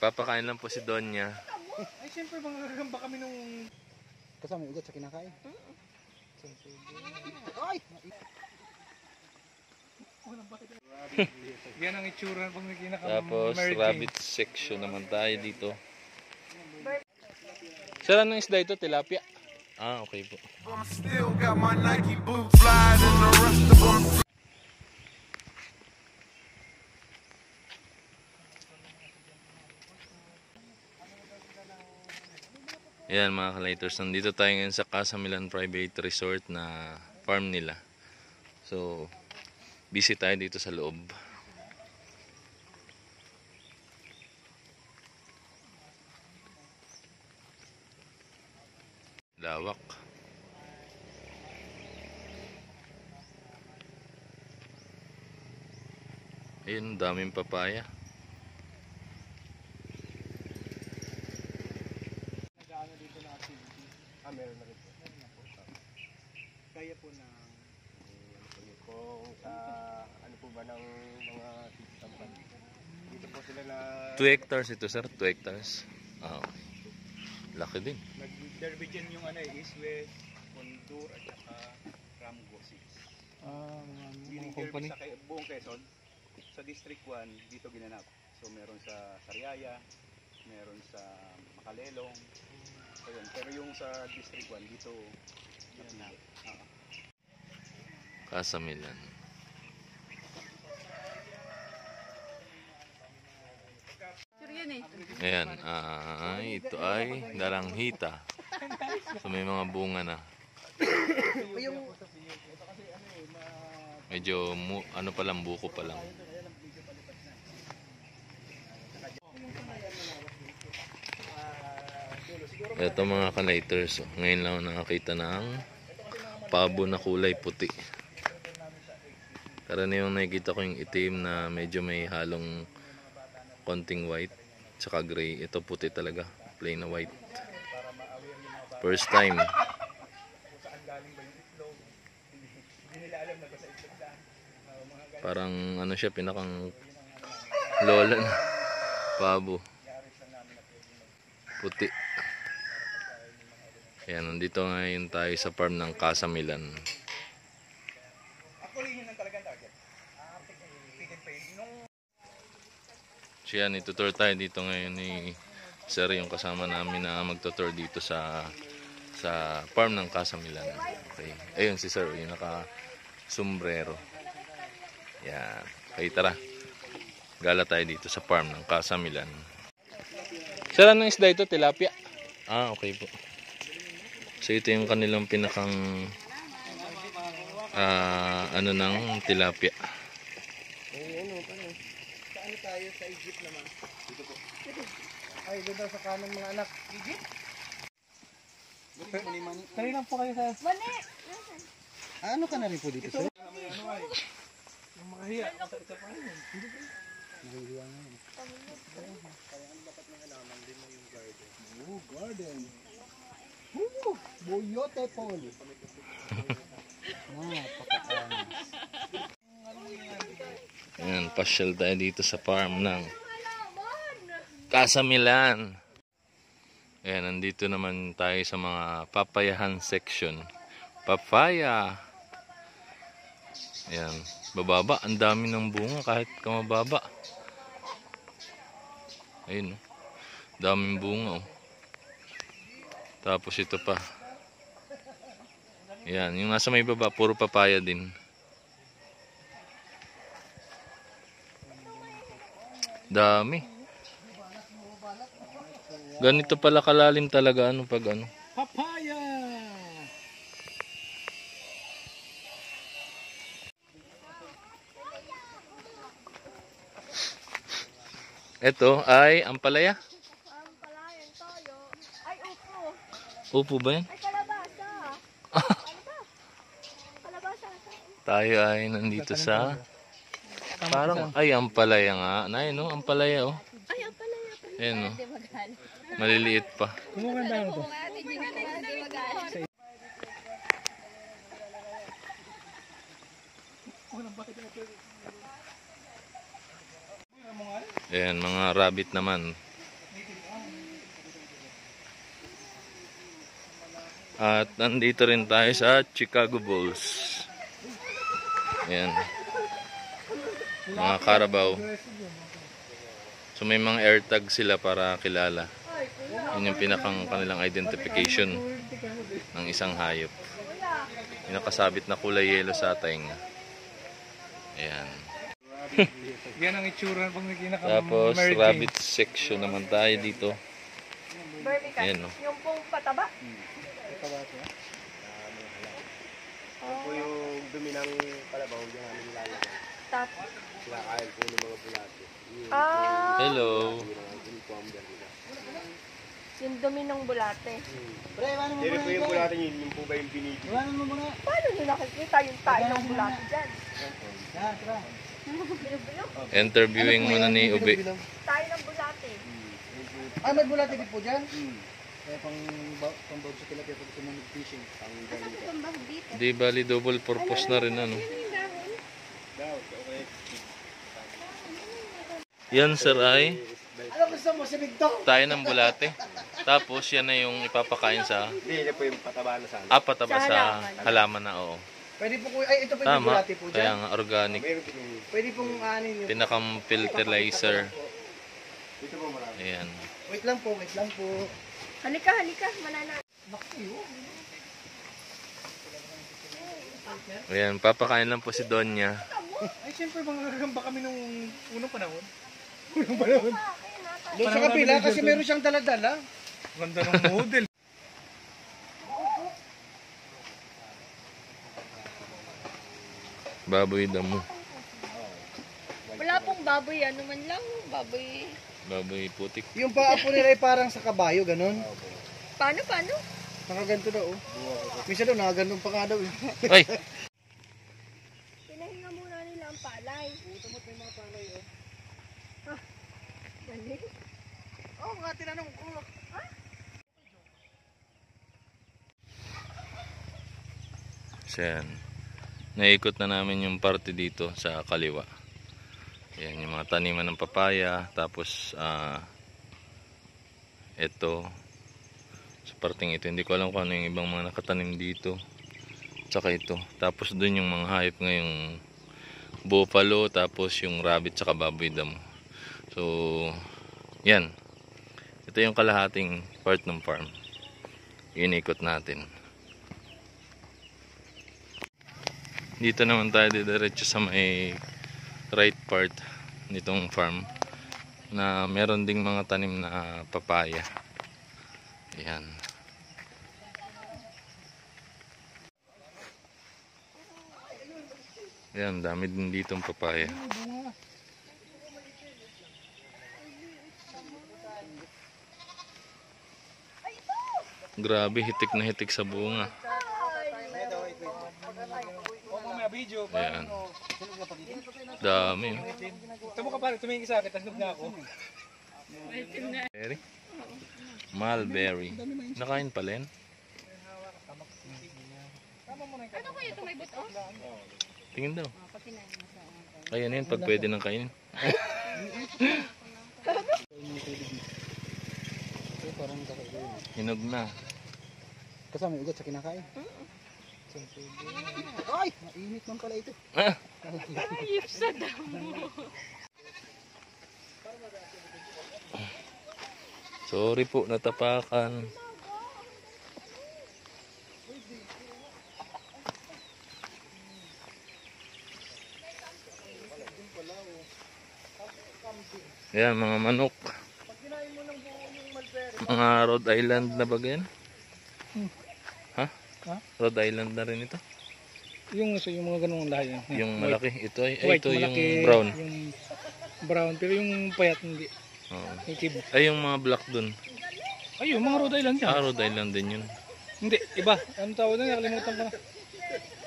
Nagpapakain lang po si Donya. Ay, siyempre mga gagamba kami nung... Kasama ugat sa kinakain. Ay! Yan ang itsura pag nakinaka. Tapos rabbit section naman tayo dito. Saan ng isda ito? Tilapia? Ah, okay po. Ayan mga ka-lighters, nandito tayo ngayon sa Casamilan Private Resort na farm nila. So, busy tayo dito sa loob. Lawak. Ayun, daming papaya. Meron na rin po. Kaya po ng kung sa ano po ba ng mga tampan. Dito po sila na 2 hectares ito sir, 2 hectares. Ah, okay. Laki din. nag-derby dyan yung ano East West, Hondur at saka Ramgosis. Yung company sa buong Quezon. Sa District 1 dito ginanap. So meron sa Sariaya, meron sa Makalelong. So, yun. Pero yung sa District 1 dito ginanap. Casamilan. Ayan, ito ay dalanghita. So may mga bunga na. Medyo ano pa lang, buko pa lang. Ito mga ka-lighters, ngayon lang nakakita ng pabo na kulay puti. Karaniwang nakikita ko yung itim na medyo may halong konting white tsaka gray. Ito puti talaga, plain na white. First time. Parang ano siya, pinakang lola na pabo. Puti. Ayan, nandito ngayon tayo sa farm ng Casamilan. So yan, itutour tayo dito ngayon ni Sir, yung kasama namin na magtutour dito sa farm ng Casamilan. Okay. Ayun si Sir, yung naka-sombrero. Yan. Okay, tara. Gala tayo dito sa farm ng Casamilan. Sir, anong isda ito? Tilapia? Ah, okay po. So ito yung kanilang pinakang ano ng tilapia. Saan tayo sa Egypt naman? Dito po. Ay, doon daw sa kanan mga anak. Egypt? Kali lang po kayo sa... Mani! Ano ka na rin po dito, sir? Yung makahiya. Isa pa rin. Mahihiya nga. Kaya ano dapat may alaman din mo yung garden? Oh, garden. Boyote Paul. Ayan, pasyal tayo dito sa farm ng Casamilan. Ayan, nandito naman tayo sa mga papayahan section. Papaya. Ayan, bababa. Ang dami ng bunga kahit kamababa. Ayun, daming bunga oh. Tapos ito pa. Ayan, yung nasa may baba, puro papaya din. Dami. Ganito pala kalalim talaga ano pag ano. Papaya! Ito ay ampalaya. Ampalaya, toyo. Ay, upo. Upo ba yan? Ay, kalabasa. Ano ba? Kalabasa. Tayo ay nandito sa parang ay ampalaya nga. Nay no, ampalaya oh. Ay, ampalaya. Ayan oh. Maliliit pa. Kumaganda na to. Ayan, mga rabbit naman. At nandito rin tayo sa Chicago Bulls. Ayan. Mga Carabao. So may mga AirTag sila para kilala. Yun yung pinakang kanilang identification ng isang hayop. Yung nakasabit na kulay yellow sa tenga. Ayan. Yan ang itsura pag nakinaka Tapos rabbit section naman tayo dito. Vertical. Ayan, no? Yung pong pataba. Ito po yung dumi ng kalabaw, yung namin nilalagay. Tapos. Kinakain po ng mga bulate. Ah, Hello. yung dumi ng bulate. Pero po yung bulate yun, yung po ba yung binigay? Paano nyo nakikita yung tayo ng bulate dyan? Bilo-bilo. Interviewing muna ni Ube. Tayo ng bulate. Ah, may bulate din po dyan? Kaya pang bawag sa tilapia pag sumunod fishing. Di bali double purpose na rin ano. Yan sir ay Ano gusto mo? Sibig to? tayo ng bulate. Tapos yan na yung ipapakain sa Hindi, yun po yung pataba na sana. pataba Sa sa halaman. halaman na oo. Pwede po ko, ay ito po yung Tama. bulate po Kaya dyan. nga organic. Mayroon po yung Pwede pong anin yung... Pinakang fertilizer. dito po marami. Ayan. Wait lang po, wait lang po. Halika, halika. Manana. Ayan, papakain lang po si Donya. Ay, siyempre mga gagamba kami nung unang panahon. Doon sa kapila kasi meron siyang daladala. Ganda ng model. Baboy damo. Wala pong baboy. Ano man lang. Baboy. Baboy putik. Yung paa po nila ay parang sa kabayo, ganun. Paano, paano? Nakaganto daw, oh. Minsan daw, nakaganto pa nga daw, eh. Ay! Pinahinga muna nila ang palay. Tumot may mga palay, oh. Galing. Oo nga, tinanong ko. So yan. Naikot na namin yung parte dito sa kaliwa. Yan, yung mga taniman ng papaya. Tapos, ito. Sa parting ito. Hindi ko alam kung ano yung ibang mga nakatanim dito. Tsaka ito. Tapos dun yung mga hayop ngayong buffalo. Tapos yung rabbit tsaka baboy damo. So, yan. Ito yung kalahating part ng farm. Inikot natin. Dito naman tayo diretso sa may right part nitong farm na meron ding mga tanim na papaya. Ayan. Ayan, dami din ditong papaya. Grabe, hitik na hitik sa bunga. O mamaya video. Ayan. Dami. Ito mo ka pala, tumingin sa akin, tasnog na ako. Berry? Mulberry. Nakain pala yan? Ano kaya ito may buto? Tingin daw. Ayan yan, pag pwede nang kainin. Parang kakaiba. Hinog na. Kasama yung ugat sa kinakain. Ay! Mainit man pala ito. Ah! Ayip sa damo. Sorry po, natapakan. Ayan, mga manok. Mga Rhode Island na ba yan? Ha? Ha? Rhode Island na rin ito? Yung mga ganung lahi. Yung malaki. Ito ay White, ito yung malaki, brown. Yung brown, pero yung payat hindi. Oo. Yung kibo. Ay, yung mga black dun. Ay, yung mga Rhode Island yan. Ah, Rhode Island din yun. Hindi, iba. Anong tawag na? Nakalimutan ko na.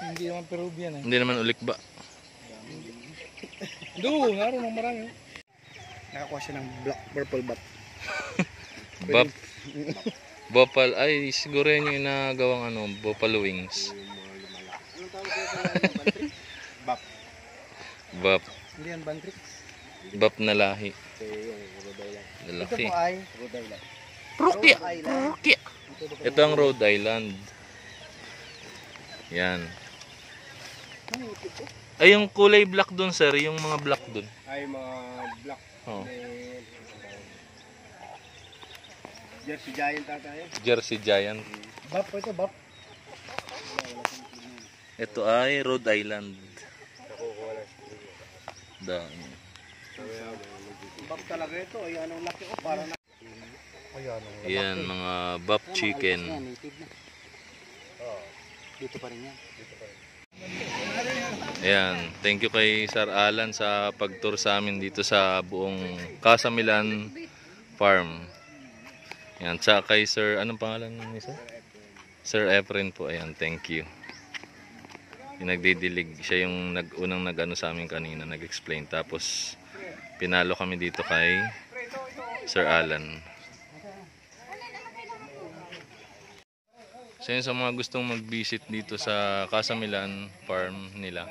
Hindi naman Peruvian eh. Hindi naman ulik ba? Doon, naroon ng marami. Nakakuha siya ng black purple bat. Bap. Bopal. Ay, siguro yun yung nagawang ano, buffalo wings. Bap. Bap. Hindi yan, bantrix. Bap na lahi. Ito Lalaki. po ay Rhode Island. Prukya. Island. Ito ang Rhode Island. Yan. Ay, yung kulay black dun, sir. Yung mga black dun. Ay, mga black. Oh. Jersey Giant tayo. Jersey Giant. Bap po ito, bap. Ito ay Rhode Island. Dami. Bap talaga ito. Ayan ang laki ko para na. Yan, mga buff chicken. Native na. Dito pa rin yan. Ayan, thank you kay Sir Alan sa pag-tour sa amin dito sa buong Casamilan Farm. Ayan, tsaka kay Sir, anong pangalan ni Sir? Sir Efren po, ayan, thank you. Yung nagdidilig, siya yung unang nag-ano sa amin kanina, nag-explain. Tapos, pinalo kami dito kay Sir Alan. So yun, sa mga gustong mag-visit dito sa Casamilan Farm nila.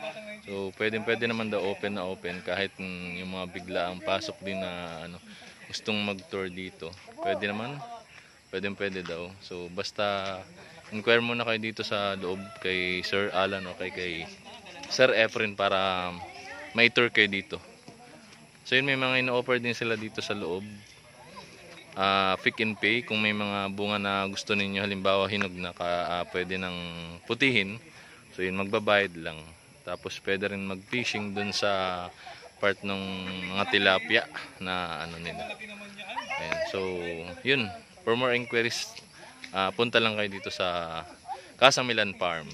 So pwede naman daw open na open kahit yung mga biglaang pasok din na gustong mag-tour dito. Pwede naman. Pwede daw. So basta inquire muna kayo dito sa loob kay Sir Alan o kay Sir Efren para may tour kayo dito. So yun, may mga ino-offer din sila dito sa loob. Pick and pay kung may mga bunga na gusto ninyo, halimbawa hinog na pwede nang putihin, so yun, magbabayad lang. Tapos pwede rin mag-fishing dun sa part ng mga tilapia na nila. Ayan. So yun, for more inquiries punta lang kayo dito sa Casamilan Farm.